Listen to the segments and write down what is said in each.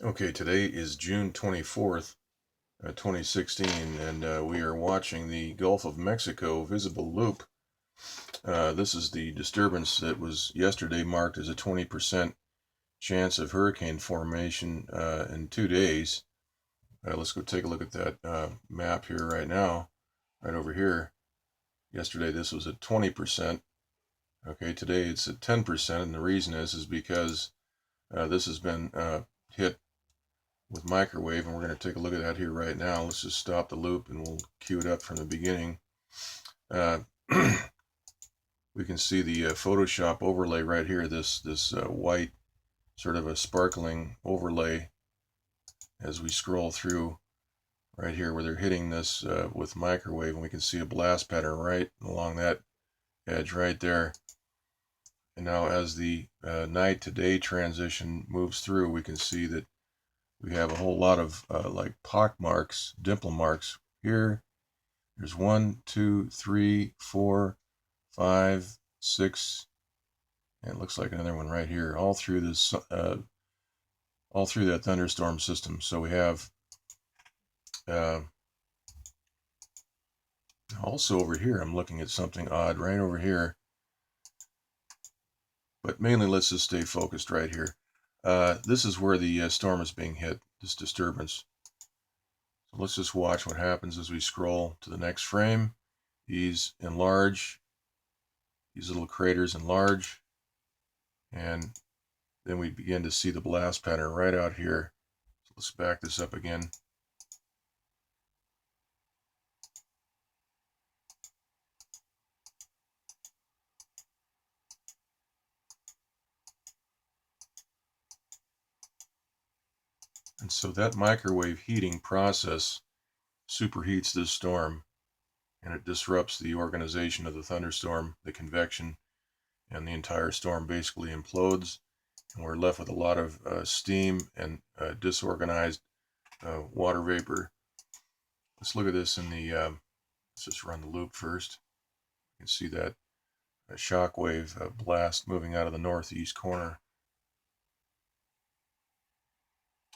Okay, today is June 24th, 2016, and we are watching the Gulf of Mexico visible loop. This is the disturbance that was yesterday marked as a 20% chance of hurricane formation in 2 days. Let's go take a look at that map here right now, right over here. Yesterday this was at 20%. Okay, today it's at 10%, and the reason is because this has been hit with microwave, and we're going to take a look at that here right now. Let's just stop the loop and we'll cue it up from the beginning. We can see the Photoshop overlay right here, this white sort of a sparkling overlay as we scroll through right here where they're hitting this with microwave, and we can see a blast pattern right along that edge right there. And now as the night to day transition moves through, we can see that we have a whole lot of like pock marks, dimple marks here. There's 1, 2, 3, 4, 5, 6, and it looks like another one right here, all through this, all through that thunderstorm system. So we have also over here, I'm looking at something odd right over here, but mainly let's just stay focused right here. This is where the storm is being hit, this disturbance. So let's just watch what happens as we scroll to the next frame. These enlarge, these little craters enlarge, and then we begin to see the blast pattern right out here. So let's back this up again. And so that microwave heating process superheats this storm, and it disrupts the organization of the thunderstorm, the convection, and the entire storm basically implodes, and we're left with a lot of steam and disorganized water vapor. Let's look at this in the, let's just run the loop first. You can see that shock wave blast moving out of the northeast corner.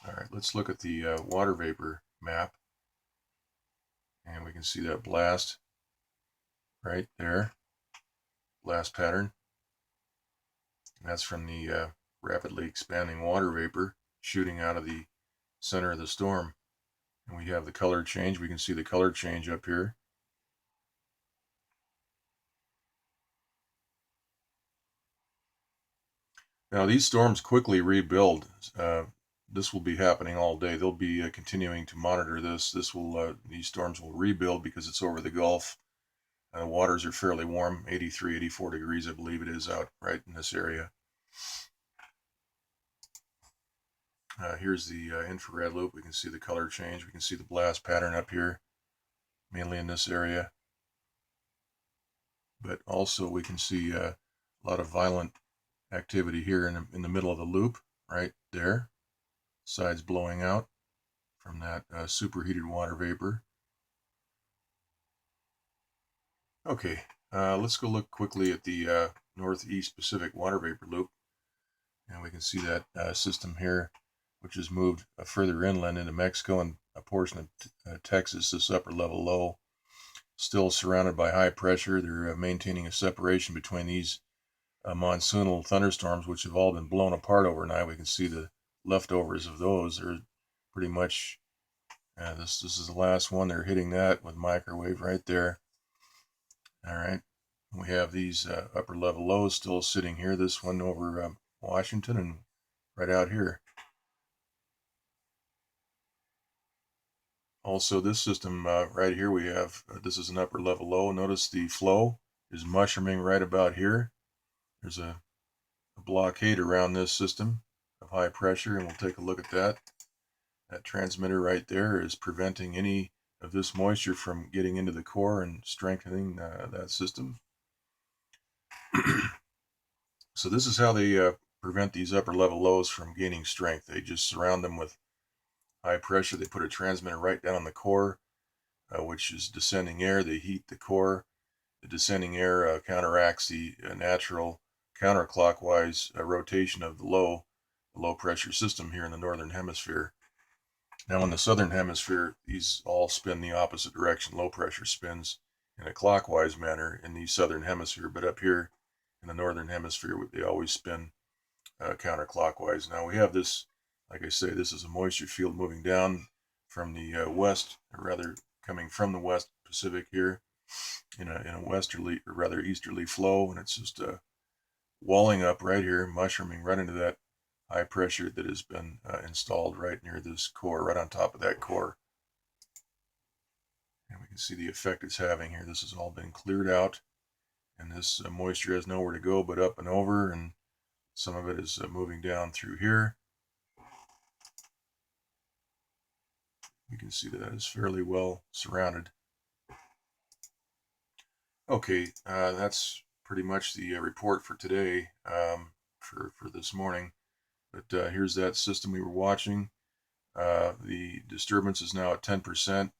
All right, let's look at the water vapor map, and we can see that blast right there, blast pattern. And that's from the rapidly expanding water vapor shooting out of the center of the storm. And we have the color change. We can see the color change up here. Now these storms quickly rebuild. This will be happening all day. They'll be continuing to monitor this. These storms will rebuild because it's over the Gulf. Waters are fairly warm, 83, 84 degrees, I believe it is out right in this area. Here's the infrared loop. We can see the color change. We can see the blast pattern up here, mainly in this area. But also we can see a lot of violent activity here in the middle of the loop, right there. Sides blowing out from that superheated water vapor. Okay, let's go look quickly at the northeast Pacific water vapor loop. And we can see that system here, which has moved further inland into Mexico and a portion of Texas, this upper level low, still surrounded by high pressure. They're maintaining a separation between these monsoonal thunderstorms, which have all been blown apart overnight. We can see the leftovers of those. They're pretty much, this is the last one. They're hitting that with microwave right there. All right. We have these upper level lows still sitting here. This one over Washington and right out here. Also, this system right here, we have, this is an upper level low. Notice the flow is mushrooming right about here. There's a blockade around this system of high pressure, and we'll take a look at that. That transmitter right there is preventing any of this moisture from getting into the core and strengthening that system. So this is how they prevent these upper level lows from gaining strength. They just surround them with high pressure. They put a transmitter right down on the core, which is descending air. They heat the core. The descending air counteracts the natural counterclockwise rotation of the low. low pressure system here in the northern hemisphere. Now in the southern hemisphere, these all spin the opposite direction. Low pressure spins in a clockwise manner in the southern hemisphere, but up here in the northern hemisphere, they always spin counterclockwise. Now we have this, like I say, this is a moisture field moving down from the west, or rather coming from the west Pacific here in a westerly, or rather easterly flow, and it's just walling up right here, mushrooming right into that high pressure that has been installed right near this core, right on top of that core. And we can see the effect it's having here. This has all been cleared out, and this moisture has nowhere to go but up and over, and some of it is moving down through here. You can see that it's fairly well surrounded. Okay, that's pretty much the report for today, for this morning. But here's that system we were watching. The disturbance is now at 10%,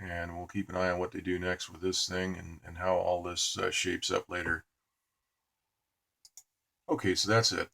and we'll keep an eye on what they do next with this thing and how all this shapes up later. Okay, so that's it.